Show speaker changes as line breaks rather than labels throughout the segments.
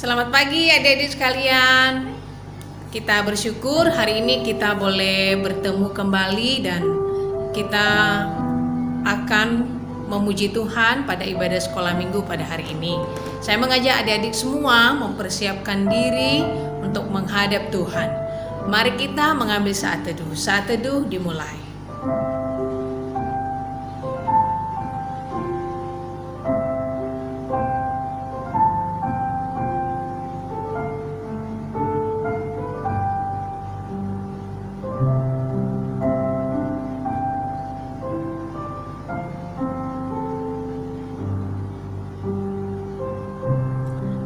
Selamat pagi adik-adik sekalian. Kita bersyukur hari ini kita boleh bertemu kembali dan kita akan memuji Tuhan pada ibadah sekolah minggu pada hari ini. Saya mengajak adik-adik semua mempersiapkan diri untuk menghadap Tuhan. Mari kita mengambil saat teduh. Saat teduh dimulai.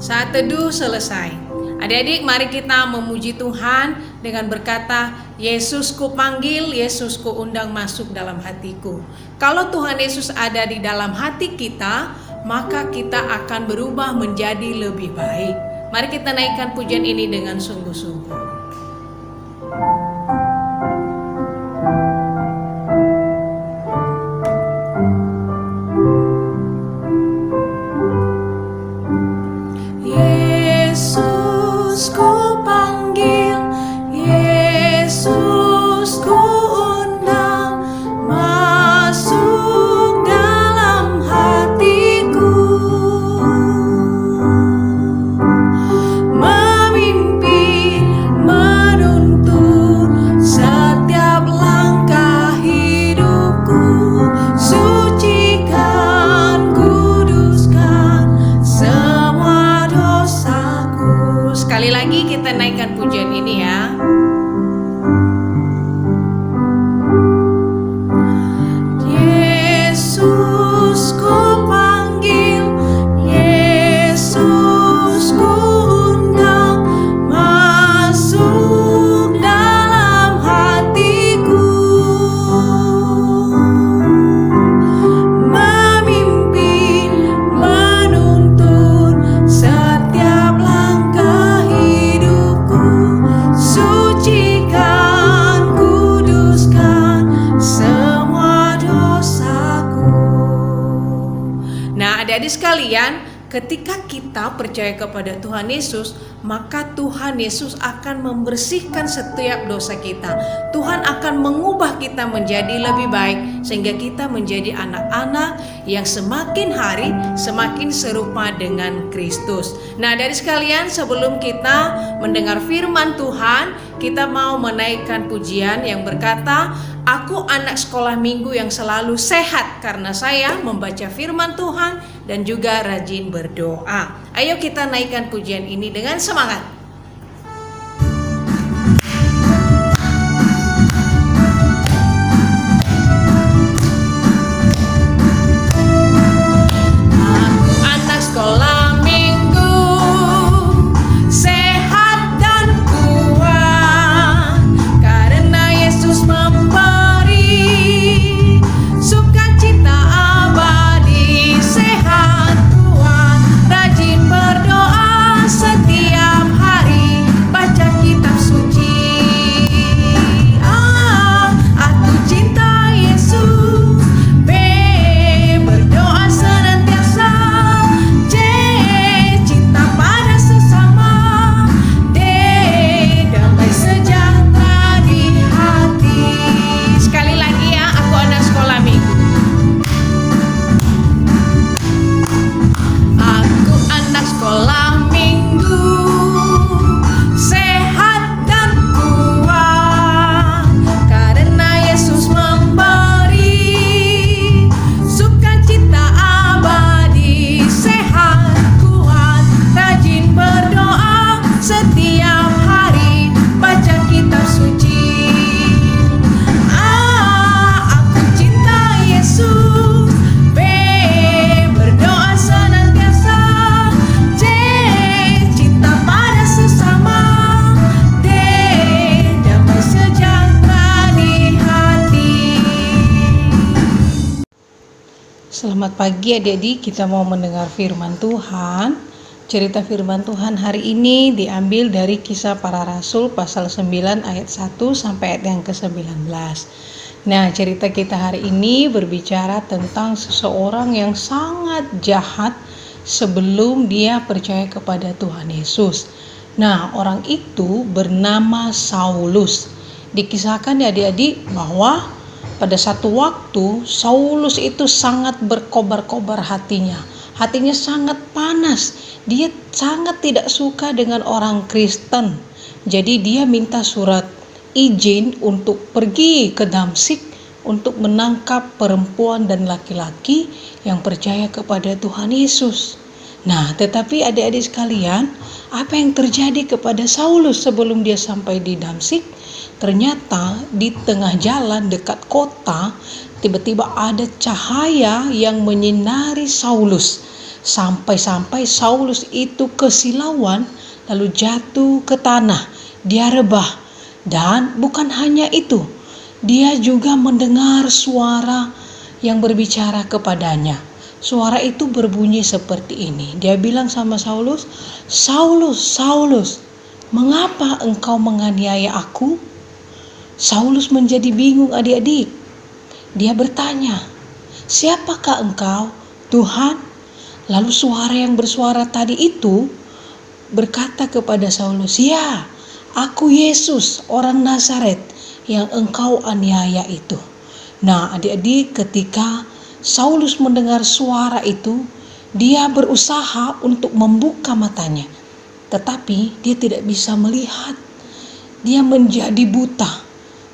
Saat teduh selesai. Adik-adik, mari kita memuji Tuhan dengan berkata, Yesus ku panggil, Yesus ku undang masuk dalam hatiku. Kalau Tuhan Yesus ada di dalam hati kita, maka kita akan berubah menjadi lebih baik. Mari kita naikkan pujian ini dengan sungguh-sungguh. Sekali lagi kita naikkan pujian ini ya. Yesus ku panggil, Yesus ku undang masuk dalam hatiku, memimpin, menuntun setiap langkah hidupku, sucikan, kuduskan semua dosaku. Nah, adik-adik sekalian, ketika kita percaya kepada Tuhan Yesus, maka Tuhan Yesus akan membersihkan setiap dosa kita. Tuhan akan mengubah kita menjadi lebih baik, sehingga kita menjadi anak-anak yang semakin hari semakin serupa dengan Kristus. Nah, dari sekalian, sebelum kita mendengar firman Tuhan, kita mau menaikkan pujian yang berkata, Aku anak sekolah minggu yang selalu sehat karena saya membaca firman Tuhan dan juga rajin berdoa. Ayo kita naikkan pujian ini dengan semangat. Aku anak sekolah minggu, sehat dan kuat karena Yesus memberi sukacita abadi. Sehat, kuat, rajin berdoa setiap hari, baca kitab suci. Aku cinta Yesus. B, berdoa senantiasa. C, cinta pada sesama. D, damai sejahtera di hati. Sekali lagi ya, aku anak sekolah minggu. Aku anak sekolah minggu, sehat dan kuat karena Yesus memberi sukacita abadi. Sehat, kuat, rajin berdoa setiap hari, baca kitab suci. Aku cinta Yesus. B, berdoa senantiasa. C, cinta pada sesama. D, damai sejahtera di hati. Selamat pagi adik-adik, kita mau mendengar firman Tuhan. Cerita firman Tuhan hari ini diambil dari Kisah Para Rasul pasal 9 ayat 1 sampai ayat yang ke-19. Nah, cerita kita hari ini berbicara tentang seseorang yang sangat jahat sebelum dia percaya kepada Tuhan Yesus. Nah, orang itu bernama Saulus. Dikisahkan ya adik-adik bahwa pada satu waktu Saulus itu sangat berkobar-kobar hatinya. Hatinya sangat panas. Dia sangat tidak suka dengan orang Kristen. Jadi dia minta surat izin untuk pergi ke Damsyik untuk menangkap perempuan dan laki-laki yang percaya kepada Tuhan Yesus. Nah, tetapi adik-adik sekalian, apa yang terjadi kepada Saulus sebelum dia sampai di Damsyik? Ternyata di tengah jalan dekat kota, tiba-tiba ada cahaya yang menyinari Saulus. Sampai-sampai Saulus itu kesilauan, lalu jatuh ke tanah. Dia rebah. Dan bukan hanya itu, dia juga mendengar suara yang berbicara kepadanya. Suara itu berbunyi seperti ini. Dia bilang sama Saulus, "Saulus, Saulus, mengapa engkau menganiaya aku?" Saulus menjadi bingung adik-adik. Dia bertanya, "Siapakah engkau, Tuhan?" Lalu suara yang bersuara tadi itu berkata kepada Saulus, "Ya, aku Yesus, orang Nazaret yang engkau aniaya itu." Nah, adik-adik, ketika Saulus mendengar suara itu, dia berusaha untuk membuka matanya, tetapi dia tidak bisa melihat. Dia menjadi buta,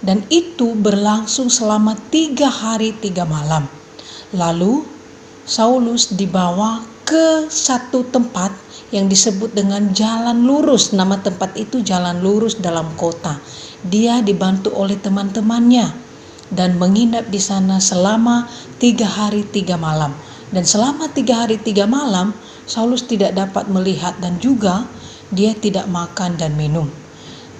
dan itu berlangsung selama 3 hari 3 malam. Lalu Saulus dibawa ke satu tempat yang disebut dengan Jalan Lurus. Nama tempat itu Jalan Lurus dalam kota. Dia dibantu oleh teman-temannya dan menginap di sana selama 3 hari 3 malam. Dan selama 3 hari 3 malam, Saulus tidak dapat melihat dan juga dia tidak makan dan minum.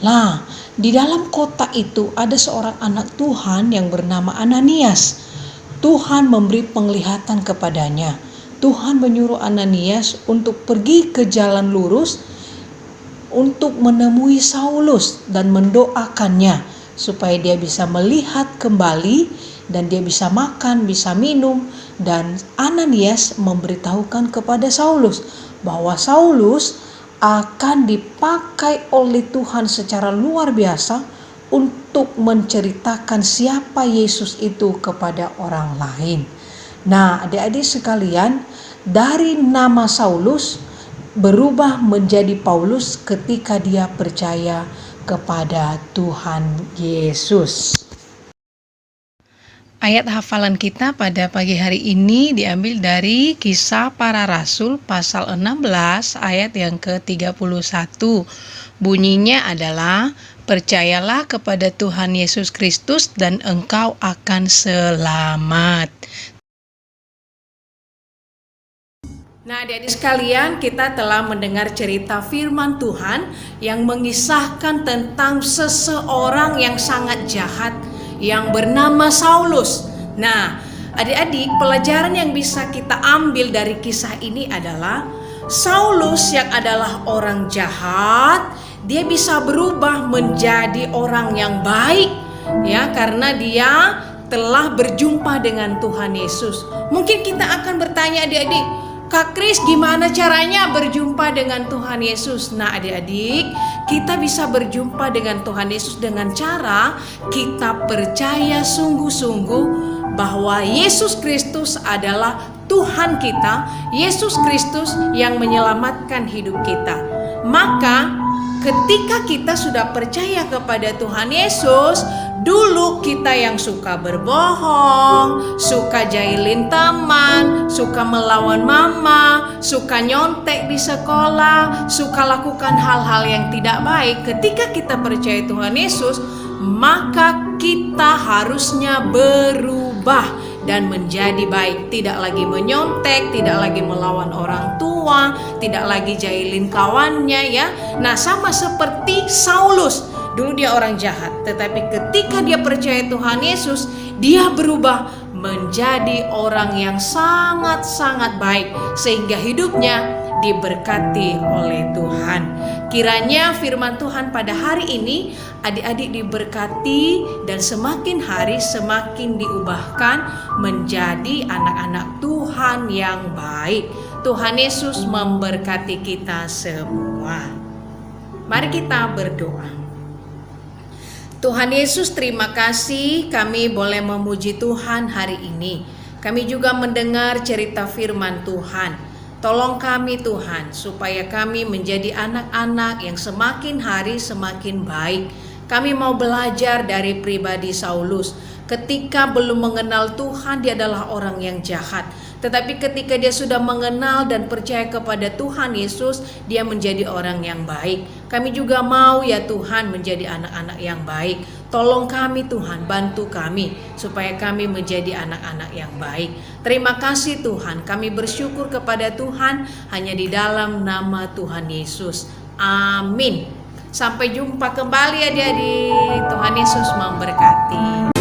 Nah, di dalam kota itu ada seorang anak Tuhan yang bernama Ananias. Tuhan memberi penglihatan kepadanya. Tuhan menyuruh Ananias untuk pergi ke Jalan Lurus untuk menemui Saulus dan mendoakannya supaya dia bisa melihat kembali dan dia bisa makan, bisa minum. Dan Ananias memberitahukan kepada Saulus bahwa Saulus akan dipakai oleh Tuhan secara luar biasa untuk menceritakan siapa Yesus itu kepada orang lain. Nah, adik-adik sekalian, dari nama Saulus berubah menjadi Paulus ketika dia percaya kepada Tuhan Yesus. Ayat hafalan kita pada pagi hari ini diambil dari Kisah Para Rasul pasal 16 ayat yang ke-31. Bunyinya adalah, "Percayalah kepada Tuhan Yesus Kristus dan engkau akan selamat." Nah, adik-adik sekalian, kita telah mendengar cerita firman Tuhan yang mengisahkan tentang seseorang yang sangat jahat yang bernama Saulus. Nah, adik-adik, pelajaran yang bisa kita ambil dari kisah ini adalah Saulus yang adalah orang jahat, dia bisa berubah menjadi orang yang baik, ya, karena dia telah berjumpa dengan Tuhan Yesus. Mungkin kita akan bertanya adik-adik, "Kak Kris, gimana caranya berjumpa dengan Tuhan Yesus?" Nah, adik-adik, kita bisa berjumpa dengan Tuhan Yesus dengan cara kita percaya sungguh-sungguh bahwa Yesus Kristus adalah Tuhan kita, Yesus Kristus yang menyelamatkan hidup kita. Maka ketika kita sudah percaya kepada Tuhan Yesus, dulu kita yang suka berbohong, suka jahilin teman, suka melawan mama, suka nyontek di sekolah, suka lakukan hal-hal yang tidak baik. Ketika kita percaya Tuhan Yesus, maka kita harusnya berubah dan menjadi baik. Tidak lagi menyontek, tidak lagi melawan orang tua, tidak lagi jahilin kawannya, ya. Nah, sama seperti Saulus. Dulu dia orang jahat, tetapi ketika dia percaya Tuhan Yesus, dia berubah menjadi orang yang sangat-sangat baik, sehingga hidupnya diberkati oleh Tuhan. Kiranya firman Tuhan pada hari ini adik-adik diberkati dan semakin hari semakin diubahkan menjadi anak-anak Tuhan yang baik. Tuhan Yesus memberkati kita semua. Mari kita berdoa. Tuhan Yesus, terima kasih kami boleh memuji Tuhan hari ini. Kami juga mendengar cerita firman Tuhan. Tolong kami Tuhan, supaya kami menjadi anak-anak yang semakin hari semakin baik. Kami mau belajar dari pribadi Saulus. Ketika belum mengenal Tuhan, dia adalah orang yang jahat. Tetapi ketika dia sudah mengenal dan percaya kepada Tuhan Yesus, dia menjadi orang yang baik. Kami juga mau ya Tuhan menjadi anak-anak yang baik. Tolong kami Tuhan, bantu kami supaya kami menjadi anak-anak yang baik. Terima kasih Tuhan, kami bersyukur kepada Tuhan hanya di dalam nama Tuhan Yesus. Amin. Sampai jumpa kembali adik-adik. Tuhan Yesus memberkati.